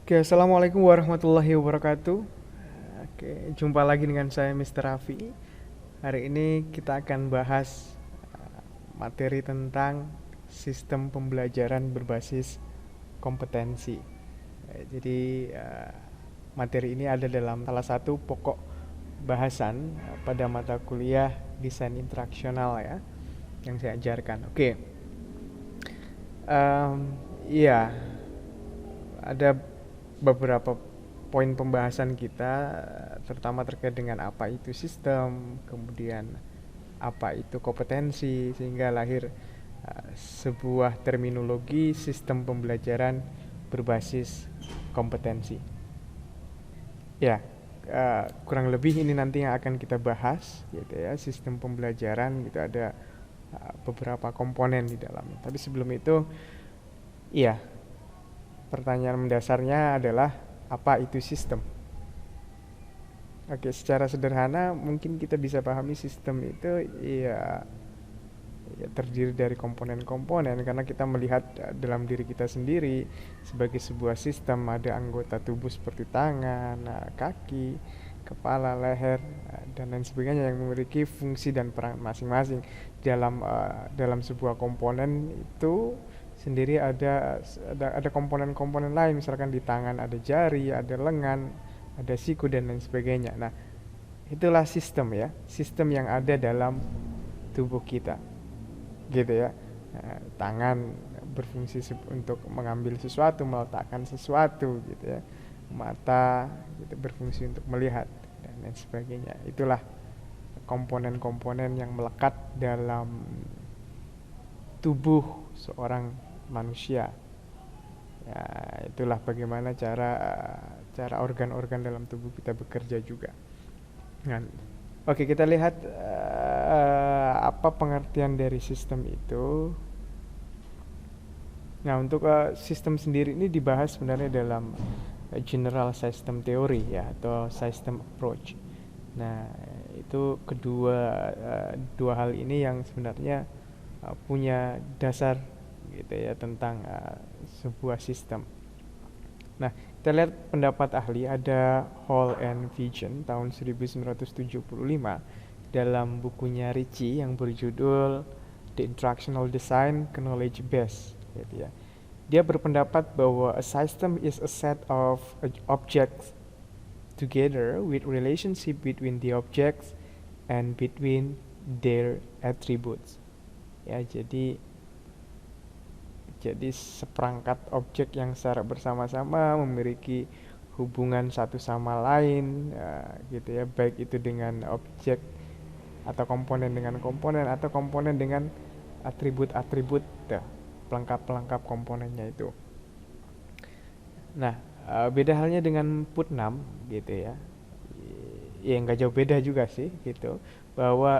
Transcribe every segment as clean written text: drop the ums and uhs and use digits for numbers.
Oke, assalamualaikum warahmatullahi wabarakatuh. Oke, jumpa lagi dengan saya Mr. Raffi. Hari ini kita akan bahas materi tentang sistem pembelajaran berbasis kompetensi. Jadi materi ini ada dalam salah satu pokok bahasan pada mata kuliah desain interaksional ya, yang saya ajarkan. Oke, iya, ada beberapa poin pembahasan kita, terutama terkait dengan apa itu sistem, kemudian apa itu kompetensi, sehingga lahir sebuah terminologi sistem pembelajaran berbasis kompetensi. Ya, kurang lebih ini nanti yang akan kita bahas, gitu ya, sistem pembelajaran gitu, ada beberapa komponen di dalamnya. Tapi sebelum itu, iya, pertanyaan mendasarnya adalah apa itu sistem? Oke, secara sederhana mungkin kita bisa pahami sistem itu ya terdiri dari komponen-komponen, karena kita melihat dalam diri kita sendiri sebagai sebuah sistem. Ada anggota tubuh seperti tangan, kaki, kepala, leher, dan lain sebagainya yang memiliki fungsi dan peran masing-masing. Dalam sebuah komponen itu sendiri ada komponen-komponen lain, misalkan di tangan ada jari, ada lengan, ada siku, dan lain sebagainya. Nah, itulah sistem ya, sistem yang ada dalam tubuh kita, gitu ya. Tangan berfungsi untuk mengambil sesuatu, meletakkan sesuatu, gitu ya. Mata gitu, berfungsi untuk melihat, dan lain sebagainya. Itulah komponen-komponen yang melekat dalam tubuh seorang manusia. Ya, itulah bagaimana cara organ-organ dalam tubuh kita bekerja juga. Nah, oke, kita lihat apa pengertian dari sistem itu. Nah, untuk sistem sendiri ini dibahas sebenarnya dalam general system theory ya, atau system approach. Nah, itu dua hal ini yang sebenarnya punya dasar gitu ya tentang sebuah sistem. Nah, kita lihat pendapat ahli, ada Hall and Vision tahun 1975 dalam bukunya Ricci yang berjudul The Instructional Design Knowledge Base, gitu ya. Dia berpendapat bahwa a system is a set of objects together with relationship between the objects and between their attributes. Ya, jadi seperangkat objek yang secara bersama-sama memiliki hubungan satu sama lain, gitu ya, baik itu dengan objek atau komponen dengan komponen, atau komponen dengan atribut-atribut, pelengkap-pelengkap komponennya itu. Nah, beda halnya dengan Putnam, gitu ya. Ya, nggak jauh beda juga sih, gitu, bahwa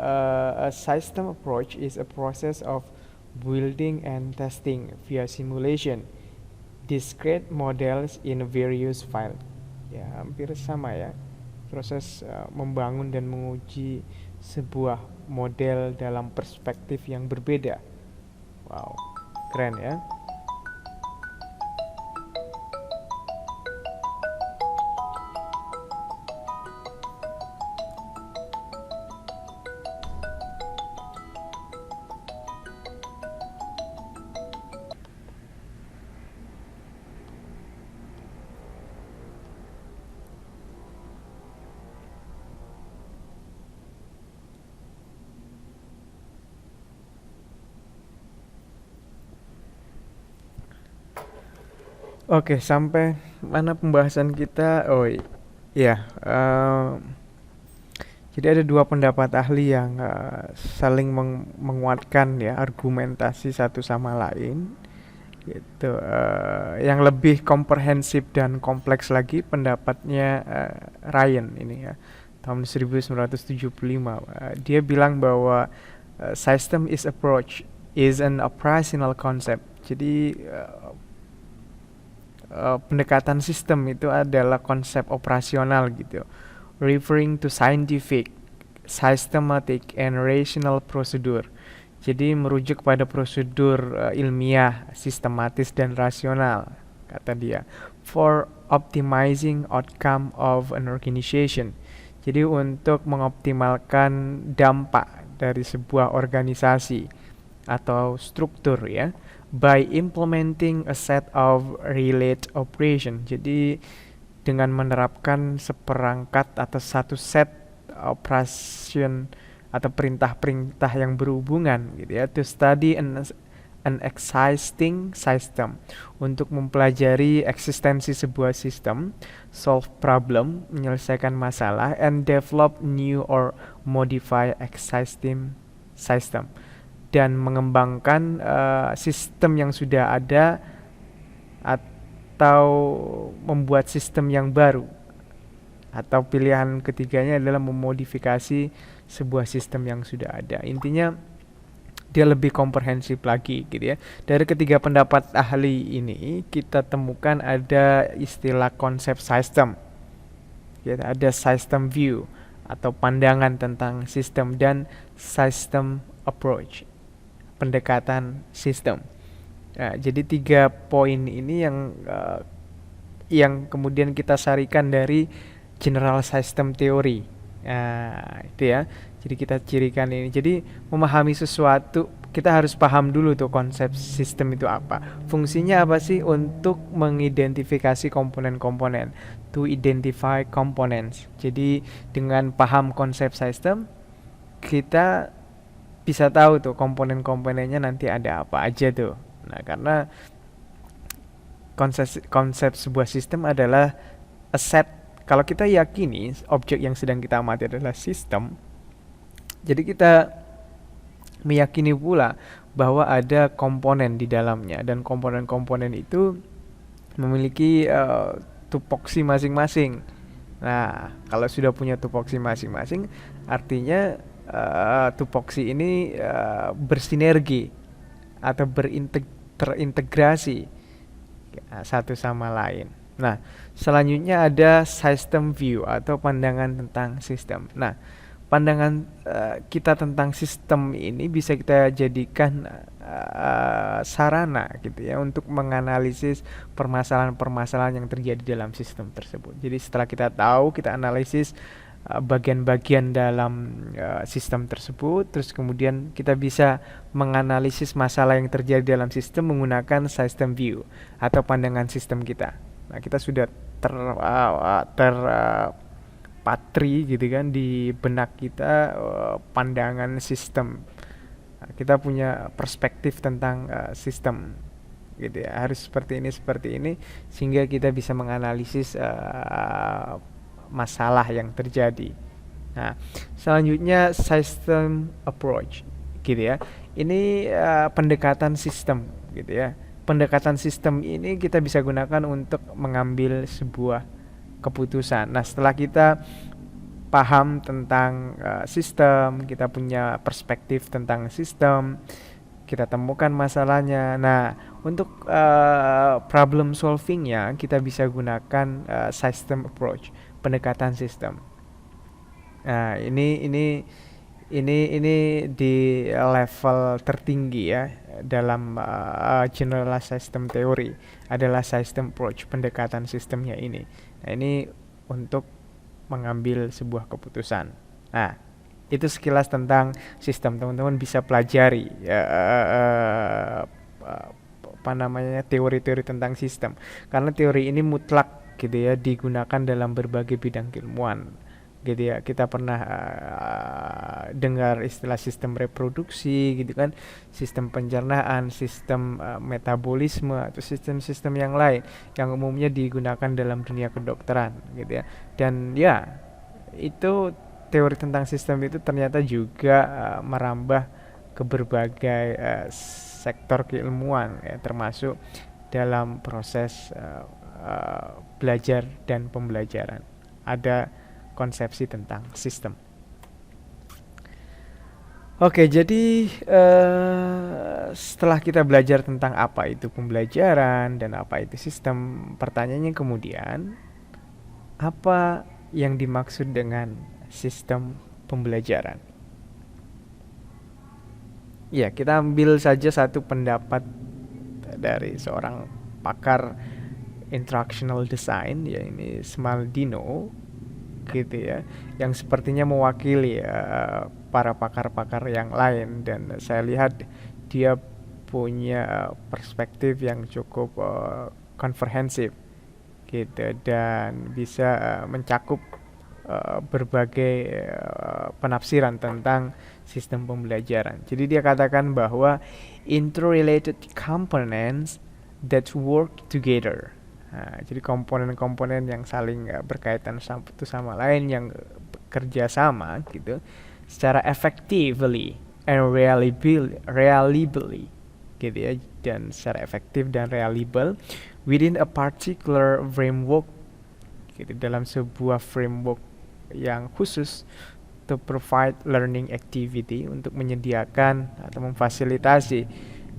a system approach is a process of building and testing via simulation discrete models in various files. Ya, hampir sama ya, proses membangun dan menguji sebuah model dalam perspektif yang berbeda. Wow, keren ya. Oke, sampai mana pembahasan kita? Oh iya, jadi ada dua pendapat ahli yang saling menguatkan ya argumentasi satu sama lain, gitu. Yang lebih komprehensif dan kompleks lagi pendapatnya Ryan ini ya, tahun 1975. Dia bilang bahwa system is approach is an operational concept. Jadi pendekatan sistem itu adalah konsep operasional gitu, referring to scientific, systematic, and rational procedure. Jadi merujuk pada prosedur ilmiah, sistematis dan rasional. kata dia, for optimizing outcome of an organization. Jadi untuk mengoptimalkan dampak dari sebuah organisasi atau struktur ya, by implementing a set of related operation. Jadi dengan menerapkan seperangkat atau satu set operation atau perintah-perintah yang berhubungan gitu ya, to study an existing system, untuk mempelajari eksistensi sebuah sistem, solve problem, menyelesaikan masalah, and develop new or modify existing system, dan mengembangkan sistem yang sudah ada atau membuat sistem yang baru. Atau pilihan ketiganya adalah memodifikasi sebuah sistem yang sudah ada. Intinya dia lebih komprehensif lagi gitu ya. Dari ketiga pendapat ahli ini kita temukan ada istilah konsep sistem. Ya, ada system view atau pandangan tentang sistem, dan system approach, pendekatan sistem. Nah, jadi 3 poin ini yang kemudian kita sarikan dari general system theory. Nah, itu ya. Jadi kita cirikan ini. Jadi memahami sesuatu, kita harus paham dulu tuh konsep sistem itu apa. Fungsinya apa sih? Untuk mengidentifikasi komponen-komponen. To identify components. Jadi dengan paham konsep sistem, kita bisa tahu tuh komponen-komponennya nanti ada apa aja tuh. Nah, karena konsep sebuah sistem adalah a set. Kalau kita yakini objek yang sedang kita amati adalah sistem, jadi kita meyakini pula bahwa ada komponen di dalamnya, dan komponen-komponen itu memiliki tupoksi masing-masing. Nah, kalau sudah punya tupoksi masing-masing, artinya tupoksi ini bersinergi atau terintegrasi satu sama lain. Nah, selanjutnya ada system view atau pandangan tentang sistem. Nah, pandangan kita tentang sistem ini bisa kita jadikan sarana gitu ya untuk menganalisis permasalahan-permasalahan yang terjadi dalam sistem tersebut. Jadi setelah kita tahu, kita analisis bagian-bagian dalam sistem tersebut, terus kemudian kita bisa menganalisis masalah yang terjadi dalam sistem menggunakan system view atau pandangan sistem kita. Nah, kita sudah terpatri gitu kan di benak kita pandangan sistem. Nah, kita punya perspektif tentang sistem gitu ya. Harus seperti ini sehingga kita bisa menganalisis masalah yang terjadi. Nah, selanjutnya system approach gitu ya. Ini pendekatan sistem gitu ya. Pendekatan sistem ini kita bisa gunakan untuk mengambil sebuah keputusan. Nah, setelah kita paham tentang sistem, kita punya perspektif tentang sistem, kita temukan masalahnya. Nah, untuk problem solvingnya kita bisa gunakan system approach, pendekatan sistem. Nah, ini di level tertinggi ya dalam general system theory adalah system approach, pendekatan sistemnya ini. Nah, ini untuk mengambil sebuah keputusan. Nah, itu sekilas tentang sistem. Teman-teman bisa pelajari teori-teori tentang sistem, karena teori ini mutlak gitu ya digunakan dalam berbagai bidang keilmuan gitu ya. Kita pernah dengar istilah sistem reproduksi gitu kan, sistem pencernaan, sistem metabolisme, atau sistem-sistem yang lain yang umumnya digunakan dalam dunia kedokteran gitu ya. Dan ya, itu teori tentang sistem itu ternyata juga merambah ke berbagai sektor keilmuan ya, termasuk dalam proses belajar dan pembelajaran. Ada konsepsi tentang sistem. Oke, jadi setelah kita belajar tentang apa itu pembelajaran dan apa itu sistem, pertanyaannya kemudian, apa yang dimaksud dengan sistem pembelajaran? Ya, kita ambil saja satu pendapat dari seorang pakar instructional design, ya ini Smaldino gitu ya, yang sepertinya mewakili para pakar-pakar yang lain, dan saya lihat dia punya perspektif yang cukup komprehensif gitu, dan bisa mencakup berbagai penafsiran tentang sistem pembelajaran. Jadi dia katakan bahwa interrelated components that work together. Nah, jadi komponen-komponen yang saling berkaitan satu sama lain, yang bekerja sama gitu secara effectively and reliably gitu ya, dan secara efektif dan reliable within a particular framework gitu, dalam sebuah framework yang khusus to provide learning activity, untuk menyediakan atau memfasilitasi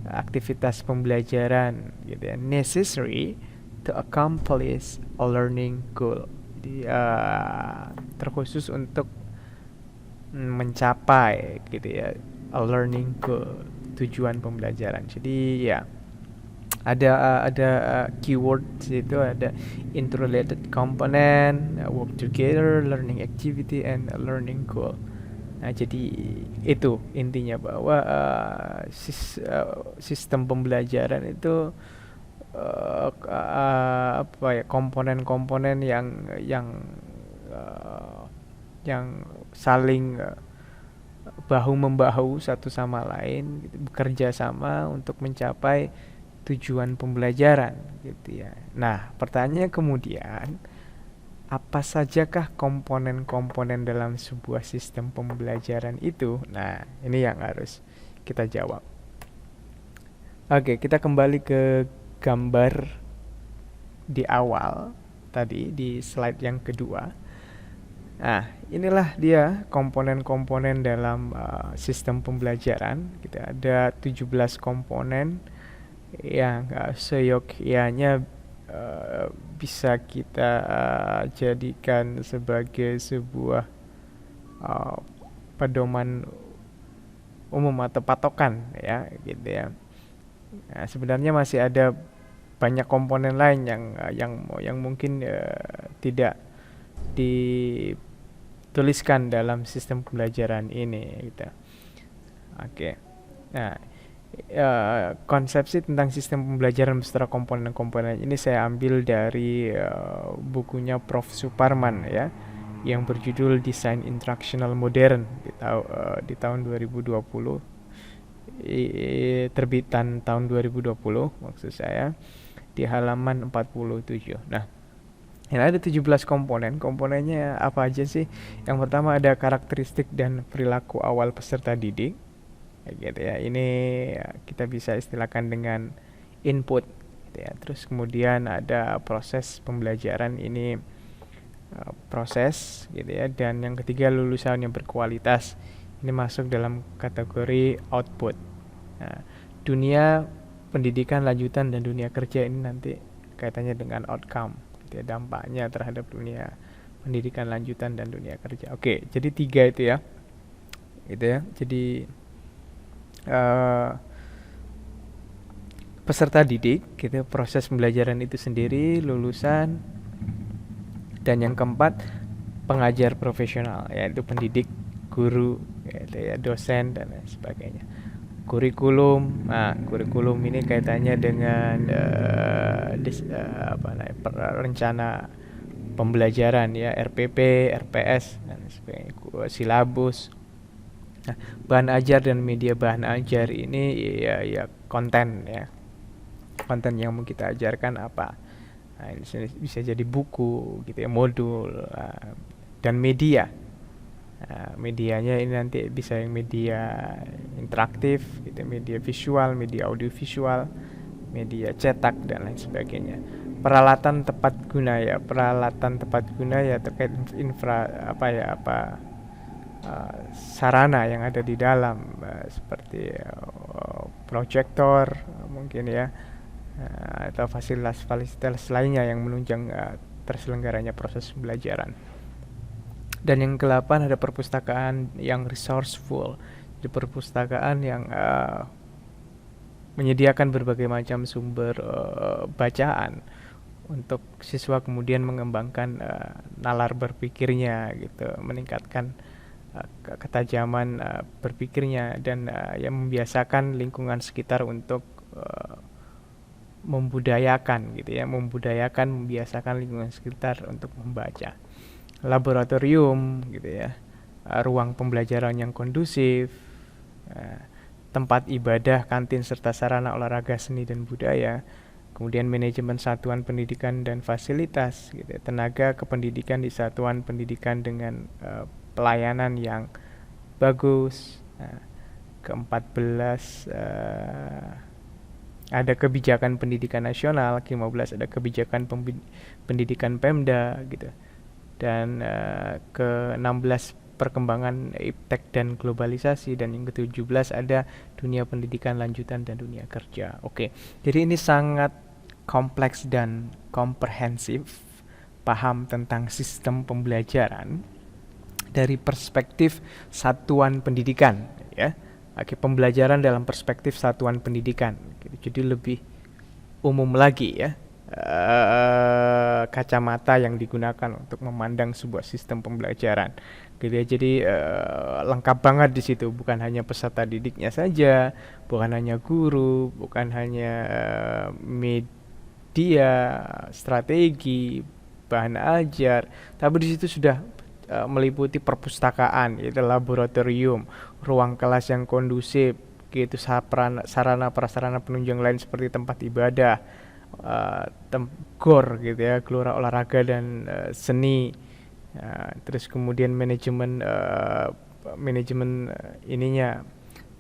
aktivitas pembelajaran gitu ya, necessary to accomplish a learning goal. Jadi terkhusus untuk mencapai gitu ya, a learning goal, tujuan pembelajaran. Jadi ya ada keyword itu, ada interrelated component, work together, learning activity, and learning goal. Nah, jadi itu intinya, bahwa sistem pembelajaran itu apa ya, komponen-komponen yang saling bahu membahu satu sama lain gitu, bekerja sama untuk mencapai tujuan pembelajaran gitu ya. Nah, pertanyaannya kemudian, apa sajakah komponen-komponen dalam sebuah sistem pembelajaran itu? Nah, ini yang harus kita jawab. Oke, kita kembali ke gambar di awal tadi, di slide yang kedua. Nah, inilah dia komponen-komponen dalam sistem pembelajaran. Kita ada 17 komponen yang seyogyanya bisa kita jadikan sebagai sebuah pedoman umum atau patokan ya gitu ya. Nah, sebenarnya masih ada banyak komponen lain yang mungkin tidak dituliskan dalam sistem pembelajaran ini gitu. Oke. Nah, konsepsi tentang sistem pembelajaran beserta komponen-komponen ini saya ambil dari bukunya Prof. Suparman ya, yang berjudul Desain Instructional Modern di tahun 2020, terbitan tahun 2020 maksud saya, di halaman 47. Nah, ini ada 17 komponen. Komponennya apa aja sih? Yang pertama ada karakteristik dan perilaku awal peserta didik gitu ya. Ini kita bisa istilahkan dengan input gitu ya. Terus kemudian ada proses pembelajaran, ini proses gitu ya. Dan yang ketiga lulusan yang berkualitas, ini masuk dalam kategori output. Nah, dunia pendidikan lanjutan dan dunia kerja ini nanti kaitannya dengan outcome gitu ya, dampaknya terhadap dunia pendidikan lanjutan dan dunia kerja. Oke, jadi 3 itu ya gitu ya. Jadi peserta didik gitu, proses pembelajaran itu sendiri, lulusan, dan yang keempat pengajar profesional, yaitu pendidik, guru gitu ya, dosen dan lain sebagainya. Kurikulum, nah kurikulum ini kaitannya dengan rencana pembelajaran ya, RPP, RPS dan sebagainya, silabus. Nah, bahan ajar dan media bahan ajar ini ya konten ya, konten yang mau kita ajarkan apa. Nah, ini bisa jadi buku gitu ya, modul, dan media. Nah, medianya ini nanti bisa yang media interaktif gitu, media visual, media audiovisual, media cetak dan lain sebagainya. Peralatan tepat guna ya, peralatan tepat guna ya terkait sarana yang ada di dalam, seperti proyektor mungkin ya, atau fasilitas lainnya yang menunjang terselenggaranya proses pembelajaran. Dan yang ke-8 ada perpustakaan yang resourceful, di perpustakaan yang menyediakan berbagai macam sumber bacaan untuk siswa kemudian mengembangkan nalar berpikirnya gitu, meningkatkan ketajaman berpikirnya, dan yang membiasakan lingkungan sekitar untuk membudayakan gitu ya, membiasakan lingkungan sekitar untuk membaca. Laboratorium gitu ya, ruang pembelajaran yang kondusif, tempat ibadah, kantin serta sarana olahraga, seni dan budaya. Kemudian manajemen satuan pendidikan dan fasilitas gitu ya, tenaga kependidikan di satuan pendidikan dengan pelayanan yang bagus. Nah, ke-14 ada kebijakan pendidikan nasional, ke-15 ada kebijakan pendidikan Pemda gitu. Dan ke-16 perkembangan iptek dan globalisasi, dan yang ke-17 ada dunia pendidikan lanjutan dan dunia kerja. Oke. Jadi ini sangat kompleks dan komprehensif, paham tentang sistem pembelajaran dari perspektif satuan pendidikan ya. Oke, pembelajaran dalam perspektif satuan pendidikan. Jadi lebih umum lagi ya, kacamata yang digunakan untuk memandang sebuah sistem pembelajaran. Gitu ya. Jadi lengkap banget di situ, bukan hanya peserta didiknya saja, bukan hanya guru, bukan hanya media, strategi, bahan ajar, tapi di situ sudah meliputi perpustakaan, yaitu laboratorium, ruang kelas yang kondusif, gitu, sarana prasarana penunjang lain seperti tempat ibadah, GOR gitu ya, gelora olahraga dan seni. Terus kemudian manajemen ininya,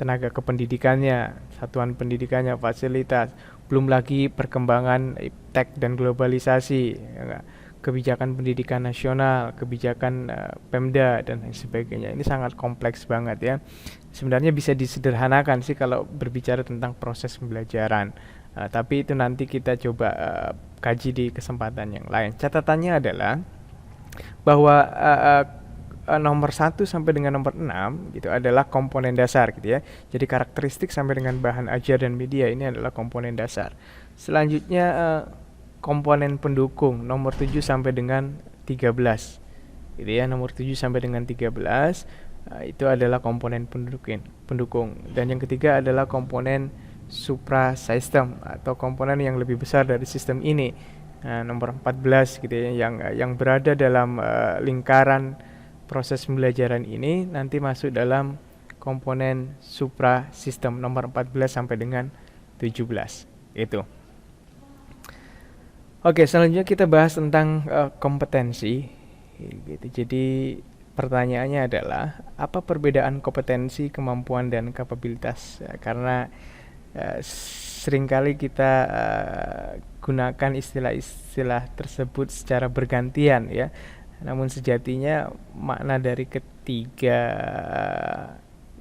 tenaga kependidikannya, satuan pendidikannya, fasilitas, belum lagi perkembangan iptek dan globalisasi ya, kebijakan pendidikan nasional, kebijakan Pemda dan lain sebagainya. Ini sangat kompleks banget ya. Sebenarnya bisa disederhanakan sih kalau berbicara tentang proses pembelajaran. Tapi itu nanti kita coba kaji di kesempatan yang lain. Catatannya adalah bahwa nomor 1 sampai dengan nomor 6 gitu adalah komponen dasar gitu ya. Jadi karakteristik sampai dengan bahan ajar dan media ini adalah komponen dasar. Selanjutnya komponen pendukung nomor 7 sampai dengan 13 gitu ya. Nomor 7 sampai dengan 13 itu adalah komponen pendukung. Dan yang ketiga adalah komponen suprasistem atau komponen yang lebih besar dari sistem ini. Nomor 14 gitu ya, yang berada dalam lingkaran proses pembelajaran ini nanti masuk dalam komponen suprasistem nomor 14 sampai dengan 17 itu. Oke, selanjutnya kita bahas tentang kompetensi gitu. Jadi pertanyaannya adalah apa perbedaan kompetensi, kemampuan dan kapabilitas? Karena seringkali kita gunakan istilah-istilah tersebut secara bergantian ya. Namun sejatinya makna dari ketiga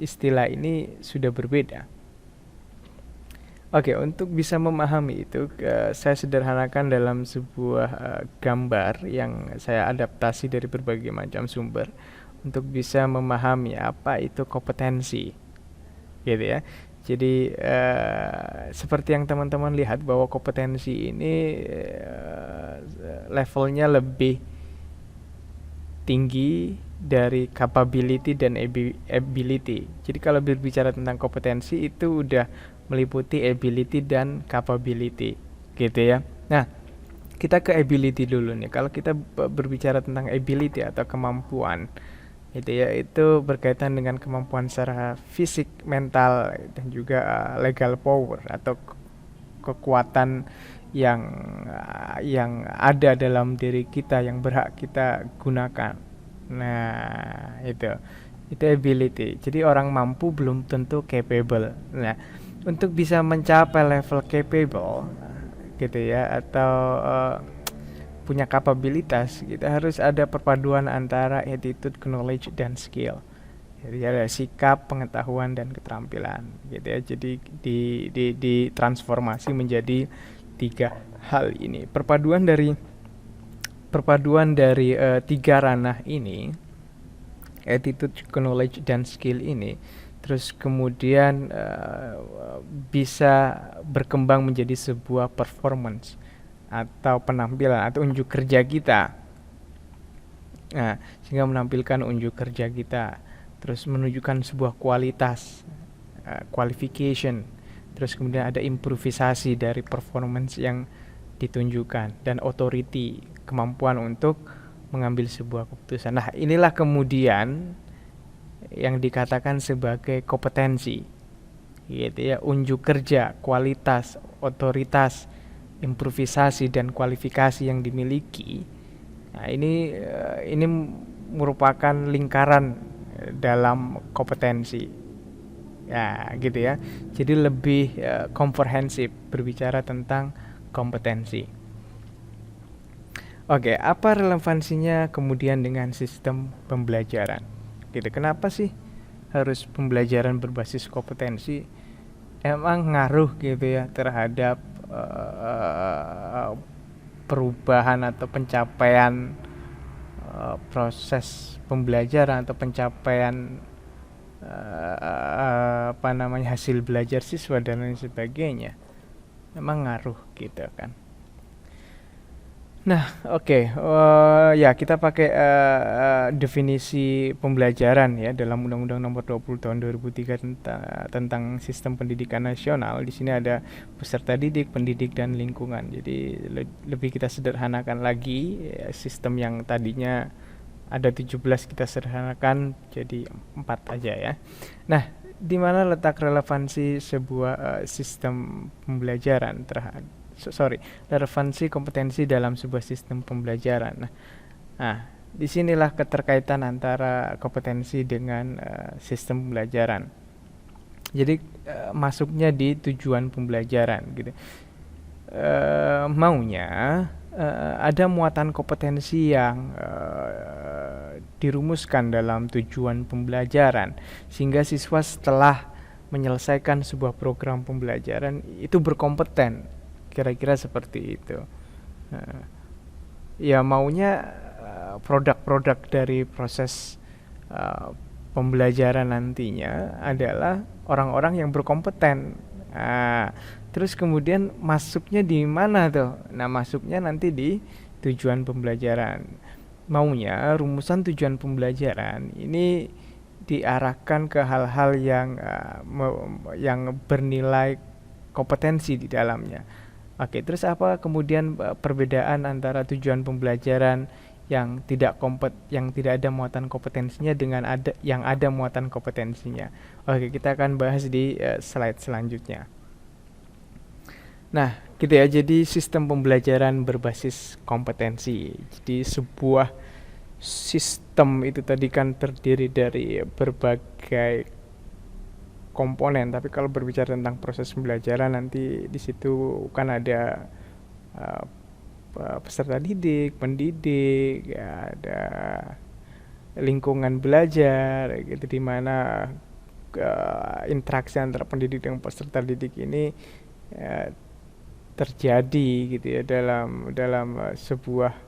istilah ini sudah berbeda. Oke, untuk bisa memahami itu, saya sederhanakan dalam sebuah gambar yang saya adaptasi dari berbagai macam sumber untuk bisa memahami apa itu kompetensi, gitu ya. Jadi seperti yang teman-teman lihat bahwa kompetensi ini levelnya lebih tinggi dari capability dan ability. Jadi kalau berbicara tentang kompetensi itu udah meliputi ability dan capability gitu ya. Nah, kita ke ability dulu nih. Kalau kita berbicara tentang ability atau kemampuan itu ya, itu berkaitan dengan kemampuan secara fisik, mental dan juga legal power atau kekuatan yang ada dalam diri kita yang berhak kita gunakan. Nah, itu ability. Jadi orang mampu belum tentu capable. Nah, untuk bisa mencapai level capable gitu ya, atau punya kapabilitas, kita harus ada perpaduan antara attitude, knowledge dan skill. Jadi ada sikap, pengetahuan dan keterampilan gitu ya. Jadi ditransformasi menjadi 3 hal ini. Perpaduan dari 3 ranah ini, attitude, knowledge dan skill ini, terus kemudian bisa berkembang menjadi sebuah performance atau penampilan atau unjuk kerja kita. Nah, sehingga menampilkan unjuk kerja kita, terus menunjukkan sebuah kualitas, qualification, terus kemudian ada improvisasi dari performance yang ditunjukkan, dan authority, kemampuan untuk mengambil sebuah keputusan. Nah, inilah kemudian yang dikatakan sebagai kompetensi, gitu ya, unjuk kerja, kualitas, otoritas, improvisasi dan kualifikasi yang dimiliki. Nah, ini merupakan lingkaran dalam kompetensi. Ya, gitu ya. Jadi lebih komprehensif berbicara tentang kompetensi. Oke, apa relevansinya kemudian dengan sistem pembelajaran? Gitu. Kenapa sih harus pembelajaran berbasis kompetensi? Emang ngaruh gitu ya terhadap perubahan atau pencapaian proses pembelajaran atau pencapaian hasil belajar siswa dan lain sebagainya? Emang ngaruh gitu kan? Nah, oke. Ya, kita pakai definisi pembelajaran ya dalam Undang-Undang Nomor 20 Tahun 2003 tentang Sistem Pendidikan Nasional. Di sini ada peserta didik, pendidik, dan lingkungan. Jadi lebih kita sederhanakan lagi ya, sistem yang tadinya ada 17 kita sederhanakan jadi 4 aja ya. Nah, di mana letak relevansi sebuah sistem pembelajaran terhadap relevansi kompetensi dalam sebuah sistem pembelajaran. Nah, disinilah keterkaitan antara kompetensi dengan sistem pembelajaran. Jadi masuknya di tujuan pembelajaran, gitu. Maunya ada muatan kompetensi yang dirumuskan dalam tujuan pembelajaran, sehingga siswa setelah menyelesaikan sebuah program pembelajaran itu berkompeten. Kira-kira seperti itu. Ya, maunya produk-produk dari proses pembelajaran nantinya adalah orang-orang yang berkompeten. Terus kemudian masuknya di mana tuh? Nah, masuknya nanti di tujuan pembelajaran. Maunya rumusan tujuan pembelajaran ini diarahkan ke hal-hal yang bernilai kompetensi di dalamnya. Oke, terus apa kemudian perbedaan antara tujuan pembelajaran yang tidak ada muatan kompetensinya dengan yang ada muatan kompetensinya? Oke, kita akan bahas di slide selanjutnya. Nah, gitu ya. Jadi sistem pembelajaran berbasis kompetensi. Jadi sebuah sistem itu tadi kan terdiri dari berbagai komponen, tapi kalau berbicara tentang proses pembelajaran nanti di situ kan ada peserta didik, pendidik, ya, ada lingkungan belajar, gitu, di mana interaksi antara pendidik dan peserta didik ini terjadi gitu ya dalam sebuah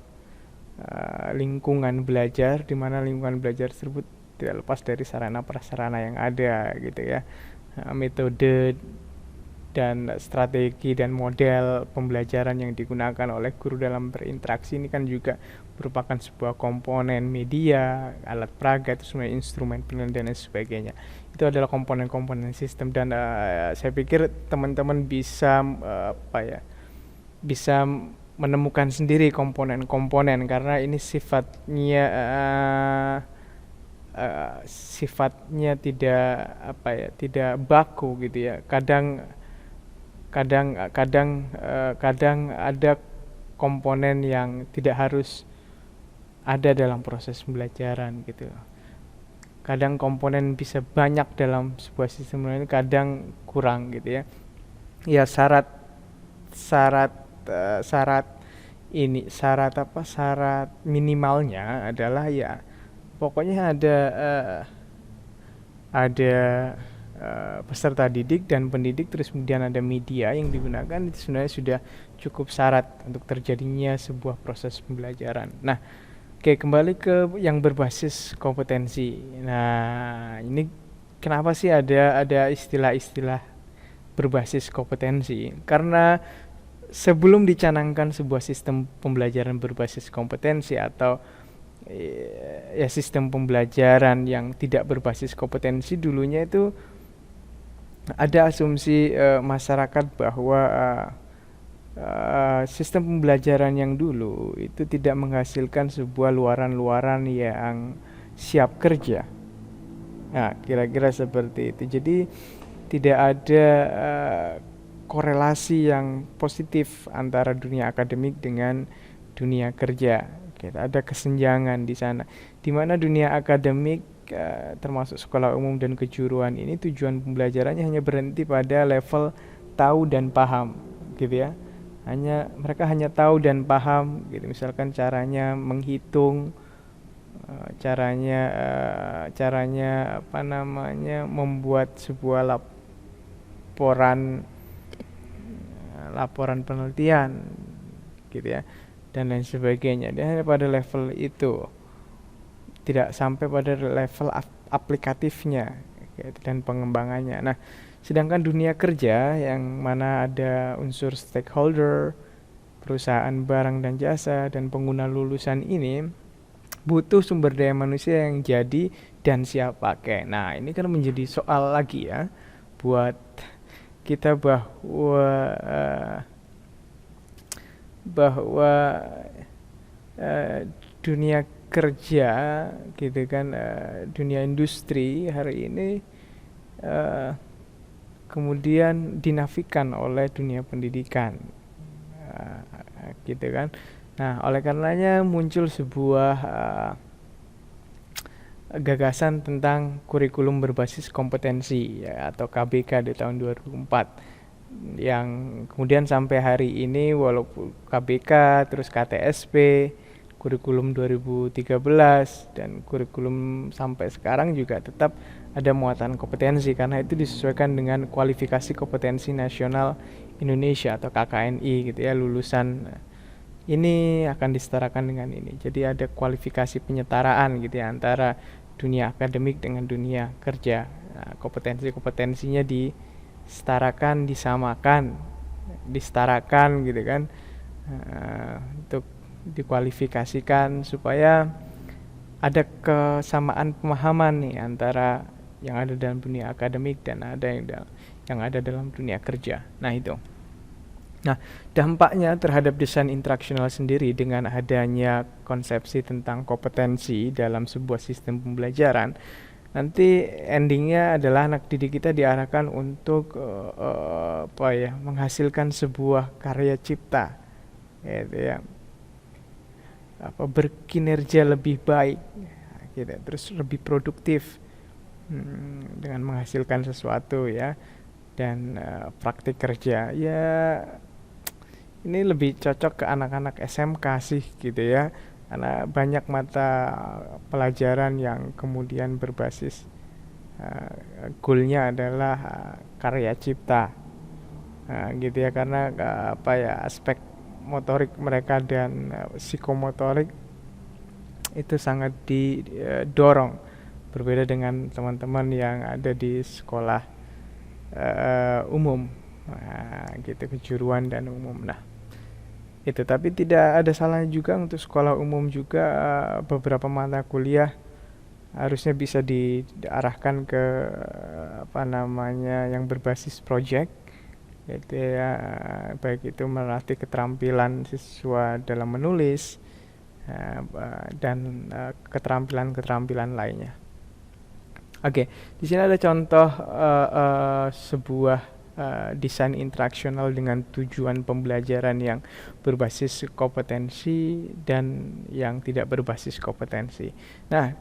lingkungan belajar, di mana lingkungan belajar tersebut tidak lepas dari sarana prasarana yang ada gitu ya. Metode dan strategi dan model pembelajaran yang digunakan oleh guru dalam berinteraksi ini kan juga merupakan sebuah komponen media, alat peraga, itu semua instrumen penilaian dan sebagainya. Itu adalah komponen-komponen sistem, dan saya pikir teman-teman bisa bisa menemukan sendiri komponen-komponen, karena ini sifatnya tidak baku gitu ya. Kadang ada komponen yang tidak harus ada dalam proses pembelajaran gitu. Kadang komponen bisa banyak dalam sebuah sistem, kadang kurang gitu ya. Ya, syarat minimalnya adalah ya pokoknya ada peserta didik dan pendidik, terus kemudian ada media yang digunakan. Itu sebenarnya sudah cukup syarat untuk terjadinya sebuah proses pembelajaran. Nah, oke, kembali ke yang berbasis kompetensi. Nah, ini kenapa sih ada istilah-istilah berbasis kompetensi? Karena sebelum dicanangkan sebuah sistem pembelajaran berbasis kompetensi atau ya sistem pembelajaran yang tidak berbasis kompetensi, dulunya itu ada asumsi masyarakat bahwa sistem pembelajaran yang dulu itu tidak menghasilkan sebuah luaran-luaran yang siap kerja. Nah, kira-kira seperti itu. Jadi tidak ada korelasi yang positif antara dunia akademik dengan dunia kerja. Ada kesenjangan di sana. Di mana dunia akademik termasuk sekolah umum dan kejuruan ini tujuan pembelajarannya hanya berhenti pada level tahu dan paham, gitu ya. Mereka hanya tahu dan paham, gitu. Misalkan caranya menghitung, caranya membuat sebuah laporan penelitian, gitu ya, dan lain sebagainya. Dia hanya pada level itu, tidak sampai pada level aplikatifnya dan pengembangannya. Nah, sedangkan dunia kerja yang mana ada unsur stakeholder, perusahaan barang dan jasa, dan pengguna lulusan ini butuh sumber daya manusia yang jadi dan siap pakai. Nah, ini kan menjadi soal lagi ya buat kita bahwa dunia kerja, gitu kan, dunia industri hari ini kemudian dinafikan oleh dunia pendidikan, gitu kan. Nah, oleh karenanya muncul sebuah gagasan tentang kurikulum berbasis kompetensi, ya, atau KBK di tahun 2004, yang kemudian sampai hari ini walaupun KBK, terus KTSP, kurikulum 2013, dan kurikulum sampai sekarang juga tetap ada muatan kompetensi karena itu disesuaikan dengan kualifikasi kompetensi nasional Indonesia atau KKNI, gitu ya. Lulusan ini akan disetarakan dengan ini. Jadi ada kualifikasi penyetaraan, gitu ya, antara dunia akademik dengan dunia kerja. Nah, kompetensinya disetarakan, disetarakan, gitu kan, untuk dikualifikasikan supaya ada kesamaan pemahaman nih antara yang ada dalam dunia akademik dan ada yang ada dalam dunia kerja. Nah, itu. Nah, dampaknya terhadap desain instruksional sendiri dengan adanya konsepsi tentang kompetensi dalam sebuah sistem pembelajaran, nanti endingnya adalah anak didik kita diarahkan untuk menghasilkan sebuah karya cipta, gitu ya, berkinerja lebih baik, gitu, terus lebih produktif dengan menghasilkan sesuatu, ya, dan praktik kerja. Ya, ini lebih cocok ke anak-anak SMK sih, gitu ya, karena banyak mata pelajaran yang kemudian berbasis goalnya adalah karya cipta, gitu ya, karena aspek motorik mereka dan psikomotorik itu sangat didorong, berbeda dengan teman-teman yang ada di sekolah umum, gitu, kejuruan dan umum. Nah, itu, tapi tidak ada salahnya juga untuk sekolah umum juga beberapa mata kuliah harusnya bisa diarahkan ke yang berbasis project, gitu ya, baik itu melatih keterampilan siswa dalam menulis dan keterampilan lainnya. Oke, di sini ada contoh sebuah desain instruksional dengan tujuan pembelajaran yang berbasis kompetensi dan yang tidak berbasis kompetensi. Nah,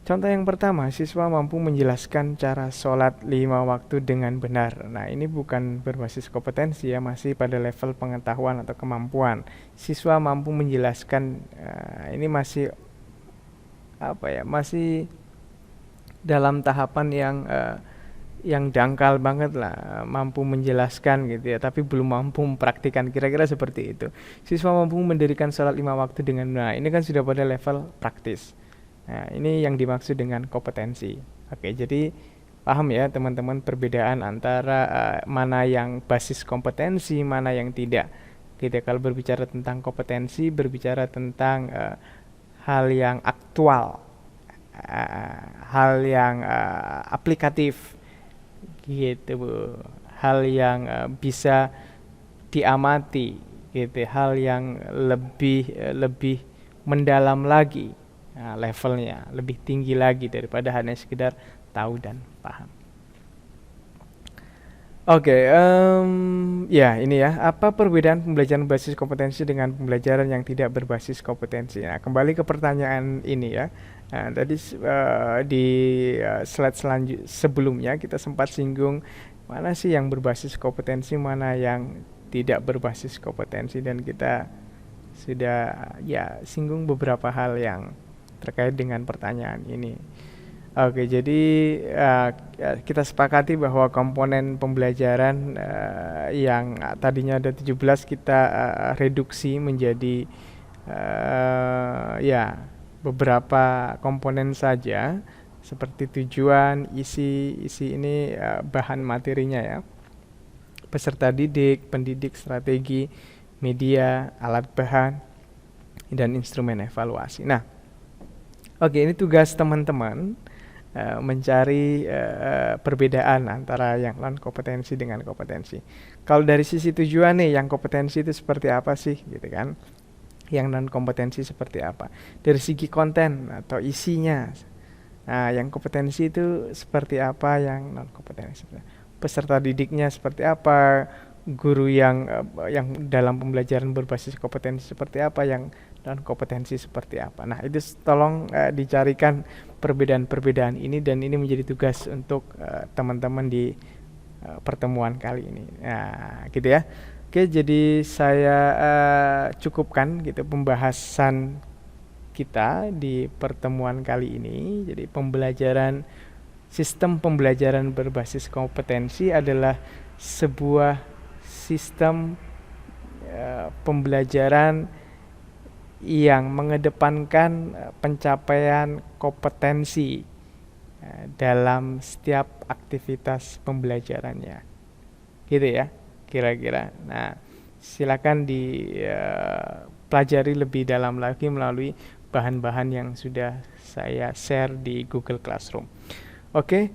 contoh yang pertama, siswa mampu menjelaskan cara sholat 5 waktu dengan benar. Nah, ini bukan berbasis kompetensi ya, masih pada level pengetahuan atau kemampuan. Siswa mampu menjelaskan, ini masih masih dalam tahapan yang dangkal banget lah, mampu menjelaskan, gitu ya, tapi belum mampu mempraktikkan, kira-kira seperti itu. Siswa mampu mendirikan sholat 5 waktu dengan benar. Ini kan sudah pada level praktis. Nah, ini yang dimaksud dengan kompetensi. Oke, jadi Paham ya teman-teman perbedaan antara mana yang basis kompetensi, mana yang tidak. Kita kalau berbicara tentang kompetensi, berbicara tentang hal yang aktual, hal yang aplikatif, gitu Bu. Hal yang bisa diamati, gitu. Hal yang lebih mendalam lagi, levelnya lebih tinggi lagi daripada hanya sekedar tahu dan paham. Oke, ya ini ya, apa perbedaan pembelajaran berbasis kompetensi dengan pembelajaran yang tidak berbasis kompetensi? Nah, kembali ke pertanyaan ini ya. Nah, tadi di slide sebelumnya kita sempat singgung mana sih yang berbasis kompetensi, mana yang tidak berbasis kompetensi, dan kita sudah ya singgung beberapa hal yang terkait dengan pertanyaan ini. Oke, jadi kita sepakati bahwa komponen pembelajaran yang tadinya ada 17 kita reduksi menjadi ya beberapa komponen saja, seperti tujuan, isi ini bahan materinya ya, peserta didik, pendidik, strategi, media, alat bahan, dan instrumen evaluasi. Nah, oke, ini tugas teman-teman mencari perbedaan antara yang non kompetensi dengan kompetensi. Kalau dari sisi tujuan nih, yang kompetensi itu seperti apa sih, gitu kan? Yang non kompetensi seperti apa? Dari segi konten atau isinya, nah yang kompetensi itu seperti apa, yang non kompetensi peserta didiknya seperti apa, guru yang dalam pembelajaran berbasis kompetensi seperti apa, yang non kompetensi seperti apa. Nah, itu tolong dicarikan perbedaan-perbedaan ini, dan ini menjadi tugas untuk teman-teman di pertemuan kali ini. Nah, gitu ya. Oke, jadi saya cukupkan gitu pembahasan kita di pertemuan kali ini. Jadi sistem pembelajaran berbasis kompetensi adalah sebuah sistem pembelajaran yang mengedepankan pencapaian kompetensi dalam setiap aktivitas pembelajarannya, gitu ya kira-kira. Nah, silakan dipelajari lebih dalam lagi melalui bahan-bahan yang sudah saya share di Google Classroom. Oke,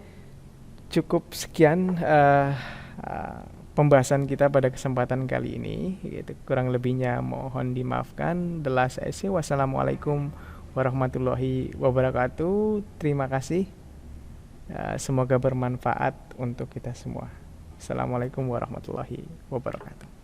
cukup sekian pembahasan kita pada kesempatan kali ini, gitu. Kurang lebihnya mohon dimaafkan. The last essay. Wassalamualaikum warahmatullahi wabarakatuh. Terima kasih. Semoga bermanfaat untuk kita semua. Assalamualaikum warahmatullahi wabarakatuh.